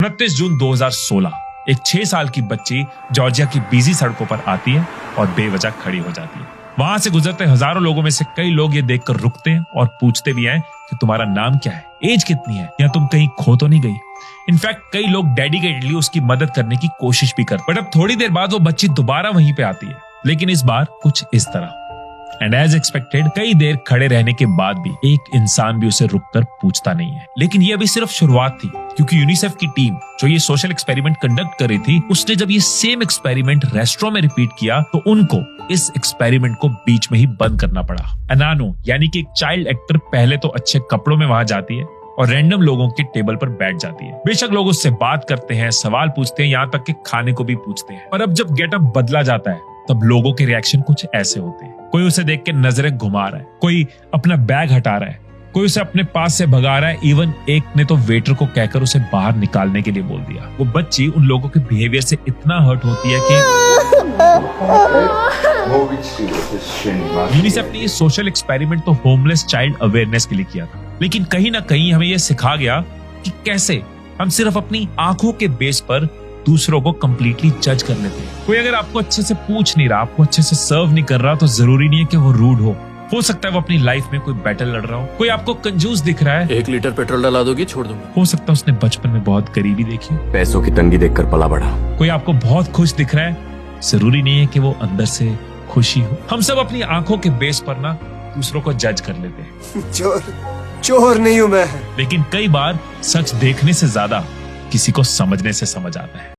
29 जून 2016 एक 6 साल की बच्ची जॉर्जिया की बिजी सड़कों पर आती है और बेवजह खड़ी हो जाती है। वहां से गुजरते हजारों लोगों में से कई लोग ये देखकर रुकते हैं और पूछते भी हैं कि तुम्हारा नाम क्या है, एज कितनी है, या तुम कहीं खो तो नहीं गई। इनफैक्ट कई लोग डेडिकेटली उसकी मदद करने की कोशिश भी करते। बट अब थोड़ी देर बाद वो बच्ची दोबारा वहीं पे आती है, लेकिन इस बार कुछ इस तरह। एंड एज एक्सपेक्टेड कई देर खड़े रहने के बाद भी एक इंसान भी उसे रुककर पूछता नहीं है। लेकिन ये अभी सिर्फ शुरुआत थी, क्योंकि यूनिसेफ की टीम जो ये सोशल एक्सपेरिमेंट कंडक्ट कर रही थी, उसने जब ये सेम एक्सपेरिमेंट रेस्टोरेंट में रिपीट किया तो उनको इस एक्सपेरिमेंट को बीच में ही बंद करना पड़ा। अनानो यानी कि एक चाइल्ड एक्टर पहले तो अच्छे कपड़ों में वहां जाती है और रैंडम लोगों के टेबल पर बैठ जाती है। बेशक लोग उससे बात करते हैं, सवाल पूछते हैं, यहाँ तक कि खाने को भी पूछते हैं। और अब जब गेटअप बदला जाता है तब लोगों के रिएक्शन कुछ ऐसे होते हैं। कोई उसे देख के नजरें घुमा रहा है, कोई अपना बैग हटा रहा है, कोई उसे अपने पास से भगा रहा है। इवन एक ने तो वेटर को कहकर उसे बाहर निकालने के लिए बोल दिया। वो बच्ची उन लोगों के बिहेवियर से इतना हर्ट होती है कि यूनिसेफ ने ये सोशल एक्सपेरिमेंट तो होमलेस चाइल्ड अवेयरनेस के लिए किया था, लेकिन कहीं ना कहीं हमें यह सिखा गया कि कैसे हम सिर्फ अपनी आंखों के बेस पर दूसरों को कंप्लीटली जज कर लेते हैं। कोई अगर आपको अच्छे से पूछ नहीं रहा, आपको अच्छे से सर्व नहीं कर रहा, तो जरूरी नहीं है कि वो रूड हो सकता है वो अपनी लाइफ में कोई बैटल लड़ रहा हो। कोई आपको कंजूस दिख रहा है, 1 लीटर पेट्रोल डला दोगी छोड़ दूंगा। हो सकता है उसने बचपन में बहुत गरीबी देखी, पैसों की तंगी देखकर पला बढ़ा। कोई आपको बहुत खुश दिख रहा है, जरूरी नहीं है कि वो अंदर से खुशी हो। हम सब अपनी आंखों के बेस पर ना दूसरों को जज कर लेते हैं। चोर नहीं हूं मैं। लेकिन कई बार सच देखने से ज्यादा किसी को समझने से समझ आता है।